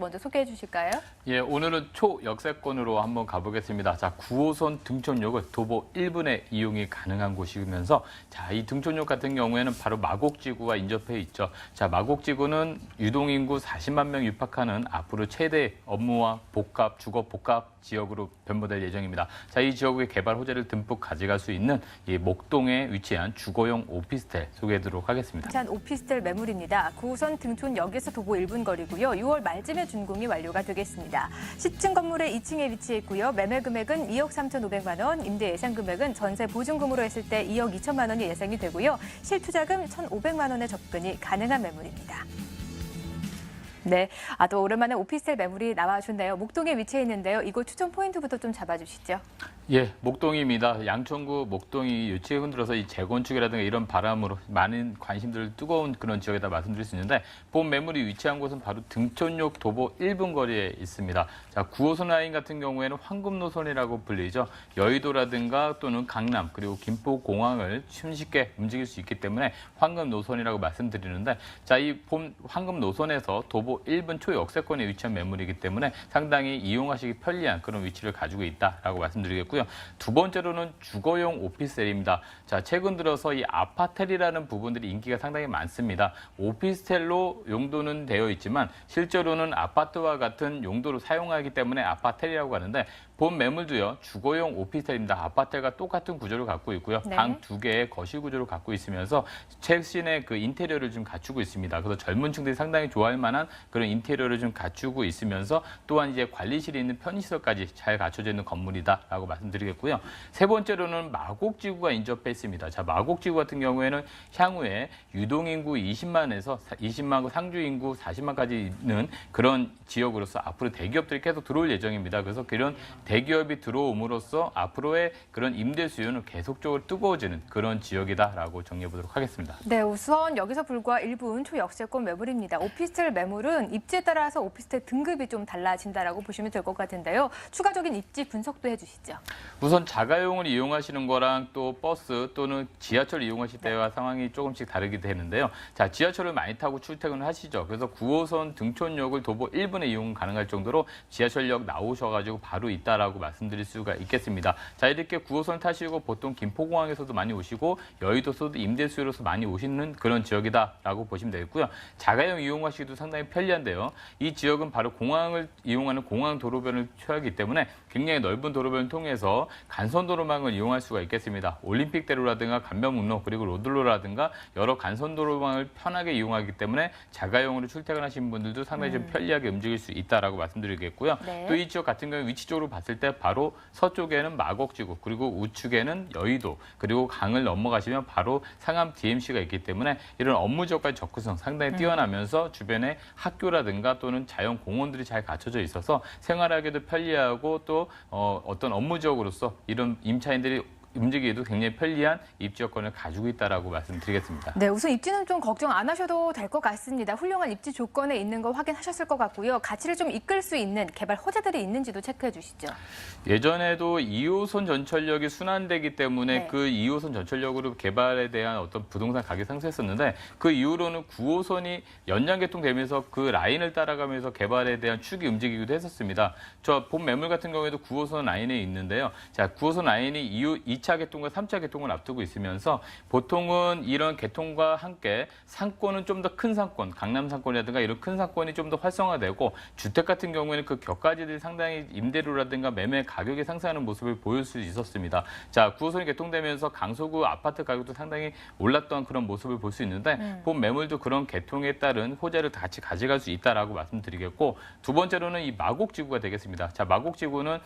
먼저 소개해 주실까요? 예, 오늘은 초역세권으로 한번 가보겠습니다. 자, 9호선 등촌역을 도보 1분의 이용이 가능한 곳이면서 자, 이 등촌역 같은 경우에는 바로 마곡지구가 인접해 있죠. 자, 마곡지구는 유동인구 40만 명 육박하는 앞으로 최대 업무와 복합, 주거 복합 지역으로 변모될 예정입니다. 자, 이 지역의 개발 호재를 듬뿍 가져갈 수 있는 이 목동에 위치한 주거용 오피스텔 소개해드리도록 하겠습니다. 자, 오피스텔 매물입니다. 9호선 등촌역에서 도보 1분 거리고요. 6월 말쯤에 준공이 완료가 되겠습니다. 10층 건물의 2층에 위치해 있고요. 매매 금액은 2억 3,500만 원, 임대 예상 금액은 전세 보증금으로 했을 때 2억 2천만 원이 예상이 되고요. 실투자금 1,500만 원의 접근이 가능한 매물입니다. 네, 또 오랜만에 오피스텔 매물이 나와주네요. 목동에 위치해 있는데요. 이곳 추천 포인트부터 좀 잡아주시죠. 예, 목동입니다. 양천구 목동이 유치에 흔들어서 이 재건축이라든가 이런 바람으로 많은 관심들 뜨거운 그런 지역에다 말씀드릴 수 있는데 본 매물이 위치한 곳은 바로 등촌역 도보 1분 거리에 있습니다. 자, 9호선 라인 같은 경우에는 황금 노선이라고 불리죠. 여의도라든가 또는 강남 그리고 김포공항을 쉽게 움직일 수 있기 때문에 황금 노선이라고 말씀드리는데 자, 이 본 황금 노선에서 도보 1분 초역세권에 위치한 매물이기 때문에 상당히 이용하시기 편리한 그런 위치를 가지고 있다라고 말씀드리겠고요. 두 번째로는 주거용 오피스텔입니다. 자, 최근 들어서 이 아파텔이라는 부분들이 인기가 상당히 많습니다. 오피스텔로 용도는 되어 있지만 실제로는 아파트와 같은 용도로 사용하기 때문에 아파텔이라고 하는데 본 매물도요. 주거용 오피스텔입니다. 아파텔과 똑같은 구조를 갖고 있고요. 네. 방 2개의 거실 구조를 갖고 있으면서 최신의 그 인테리어를 좀 갖추고 있습니다. 그래서 젊은 층들이 상당히 좋아할 만한 그런 인테리어를 좀 갖추고 있으면서 또한 이제 관리실이 있는 편의시설까지 잘 갖춰져 있는 건물이다라고 말씀드리겠고요. 세 번째로는 마곡지구가 인접해 있습니다. 자, 마곡지구 같은 경우에는 향후에 유동인구 20만에서 20만 상주인구 40만까지 있는 그런 지역으로서 앞으로 대기업들이 계속 들어올 예정입니다. 그래서 그런 대기업이 들어옴으로써 앞으로의 그런 임대 수요는 계속적으로 뜨거워지는 그런 지역이다라고 정리해 보도록 하겠습니다. 네, 우선 여기서 불과 1분 초역세권 매물입니다. 오피스텔 매물은 입지에 따라서 오피스텔 등급이 좀 달라진다라고 보시면 될 것 같은데요. 추가적인 입지 분석도 해주시죠. 우선 자가용을 이용하시는 거랑 또 버스 또는 지하철 이용하실 때와 상황이 조금씩 다르게 되는데요. 자, 지하철을 많이 타고 출퇴근을 하시죠. 그래서 9호선 등촌역을 도보 1분에 이용 가능할 정도로 지하철역 나오셔가지고 바로 있다라고 말씀드릴 수가 있겠습니다. 자, 이렇게 9호선 타시고 보통 김포공항에서도 많이 오시고 여의도에서도 임대 수요로서 많이 오시는 그런 지역이다라고 보시면 되겠고요. 자가용 이용하시기도 상당히 편리한데요. 이 지역은 바로 공항을 이용하는 공항 도로변을 취하기 때문에 굉장히 넓은 도로변을 통해서 간선도로망을 이용할 수가 있겠습니다. 올림픽대로라든가 감면문로 그리고 로들로라든가 여러 간선도로망을 편하게 이용하기 때문에 자가용으로 출퇴근하시는 분들도 상당히 좀 편리하게 움직일 수 있다라고 말씀드리겠고요. 네. 또 이 지역 같은 경우 위치적으로 봤을 때 바로 서쪽에는 마곡지구 그리고 우측에는 여의도 그리고 강을 넘어가시면 바로 상암 DMC가 있기 때문에 이런 업무 지역과의 접근성 상당히 뛰어나면서 주변에 학교라든가 또는 자연 공원들이 잘 갖춰져 있어서 생활하기도 편리하고 또 어떤 업무 지역으로서 이런 임차인들이 움직이기도 굉장히 편리한 입지 여건을 가지고 있다라고 말씀드리겠습니다. 네, 우선 입지는 좀 걱정 안 하셔도 될 것 같습니다. 훌륭한 입지 조건에 있는 거 확인하셨을 것 같고요. 가치를 좀 이끌 수 있는 개발 호재들이 있는지도 체크해 주시죠. 예전에도 2호선 전철역이 순환되기 때문에 네. 그 2호선 전철역으로 개발에 대한 어떤 부동산 가격이 상승했었는데 그 이후로는 9호선이 연장 개통되면서 그 라인을 따라가면서 개발에 대한 축이 움직이기도 했었습니다. 저 본 매물 같은 경우에도 9호선 라인에 있는데요. 자, 9호선 라인이 2차 개통과 3차 개통을 앞두고 있으면서 보통은 이런 개통과 함께 상권은 좀 더 큰 상권, 강남 상권이라든가 이런 큰 상권이 좀 더 활성화되고 주택 같은 경우에는 그 격가지들이 상당히 임대료라든가 매매 가격이 상승하는 모습을 보일 수 있었습니다. 자, 9호선이 개통되면서 강서구 아파트 가격도 상당히 올랐던 그런 모습을 볼 수 있는데 본 매물도 그런 개통에 따른 호재를 같이 가져갈 수 있다라고 말씀드리겠고 두 번째로는 이 마곡지구가 되겠습니다. 자, 마곡지구는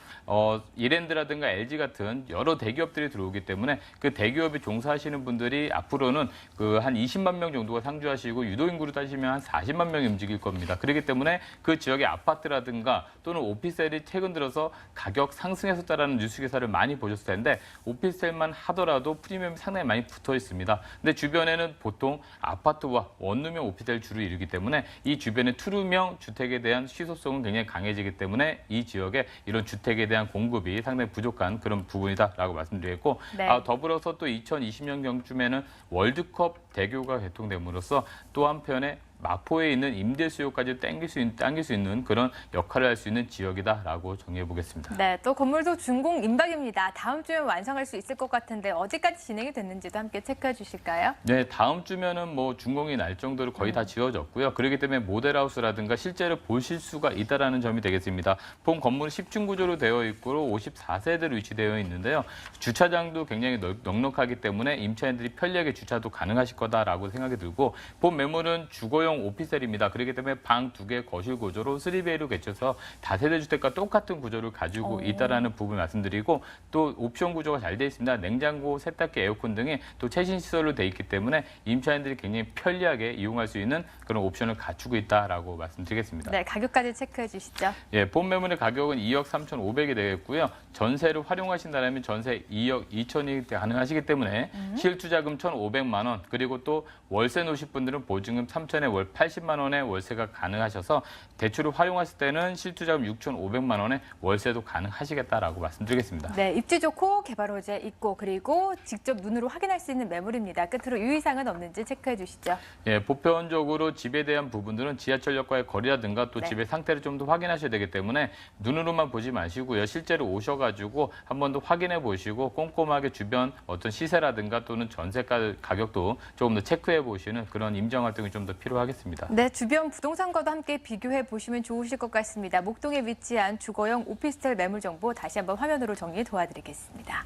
이랜드라든가 LG 같은 여러 대기업들이 들어오기 때문에 그 대기업이 종사하시는 분들이 앞으로는 그 한 20만 명 정도가 상주하시고 유도인구로 따지면 한 40만 명이 움직일 겁니다. 그렇기 때문에 그 지역의 아파트라든가 또는 오피스텔이 최근 들어서 가격 상승했었다라는 뉴스 기사를 많이 보셨을 텐데 오피스텔만 하더라도 프리미엄이 상당히 많이 붙어 있습니다. 근데 주변에는 보통 아파트와 원룸형 오피스텔 주로 이루기 때문에 이 주변의 투룸형 주택에 대한 희소성은 굉장히 강해지기 때문에 이 지역에 이런 주택에 대한 공급이 상당히 부족한 그런 부분이다라고 말씀드리겠고 네. 더불어서 또 2020년 경쯤에는 월드컵 대교가 개통됨으로써 또 한편에 마포에 있는 임대 수요까지 당길 수 있는 그런 역할을 할 수 있는 지역이다라고 정리해 보겠습니다. 네, 또 건물도 준공 임박입니다. 다음 주면 완성할 수 있을 것 같은데 어디까지 진행이 됐는지도 함께 체크해 주실까요? 네, 다음 주면은 뭐 준공이 날 정도로 거의 다 지어졌고요. 그렇기 때문에 모델하우스라든가 실제로 보실 수가 있다라는 점이 되겠습니다. 본 건물은 10층 구조로 되어 있고 54세대로 위치되어 있는데요. 주차장도 굉장히 넉넉하기 때문에 임차인들이 편리하게 주차도 가능하실 거다라고 생각이 들고 본 매물은 주거용 오피스텔입니다. 그렇기 때문에 방 2개 거실 구조로 3베이로 개쳐서 다세대 주택과 똑같은 구조를 가지고 있다라는 부분 말씀드리고 또 옵션 구조가 잘 되어 있습니다. 냉장고, 세탁기, 에어컨 등이 또 최신 시설로 되어 있기 때문에 임차인들이 굉장히 편리하게 이용할 수 있는 그런 옵션을 갖추고 있다라고 말씀드리겠습니다. 네, 가격까지 체크해 주시죠. 예, 본 매물의 가격은 2억 3,500이 되겠고요. 전세를 활용하신다면 전세 2억 2천이 가능하시기 때문에 실투자금 1,500만 원 그리고 또 월세 놓으실 분들은 보증금 3천에 월 80만 원의 월세가 가능하셔서 대출을 활용하실 때는 실투자금 6,500만 원의 월세도 가능하시겠다라고 말씀드리겠습니다. 네, 입지 좋고 개발 호재 있고 그리고 직접 눈으로 확인할 수 있는 매물입니다. 끝으로 유의사항은 없는지 체크해 주시죠. 예, 보편적으로 집에 대한 부분들은 지하철역과의 거리라든가 또 네. 집의 상태를 좀 더 확인하셔야 되기 때문에 눈으로만 보지 마시고요. 실제로 오셔가지고 한 번 더 확인해 보시고 꼼꼼하게 주변 어떤 시세라든가 또는 전세가 가격도 조금 더 체크해 보시는 그런 임정 활동이 좀 더 필요하겠습니다. 네, 주변 부동산과도 함께 비교해 보시면 좋으실 것 같습니다. 목동에 위치한 주거용 오피스텔 매물 정보 다시 한번 화면으로 정리 도와드리겠습니다.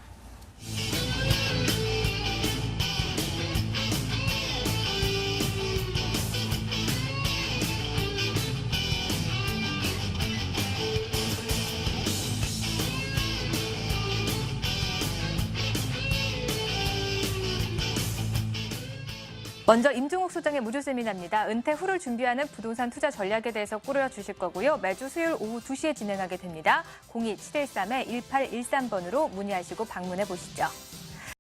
먼저 임종욱 소장의 무료 세미나입니다. 은퇴 후를 준비하는 부동산 투자 전략에 대해서 꾸려 주실 거고요. 매주 수요일 오후 2시에 진행하게 됩니다. 02-713-1813번으로 문의하시고 방문해 보시죠.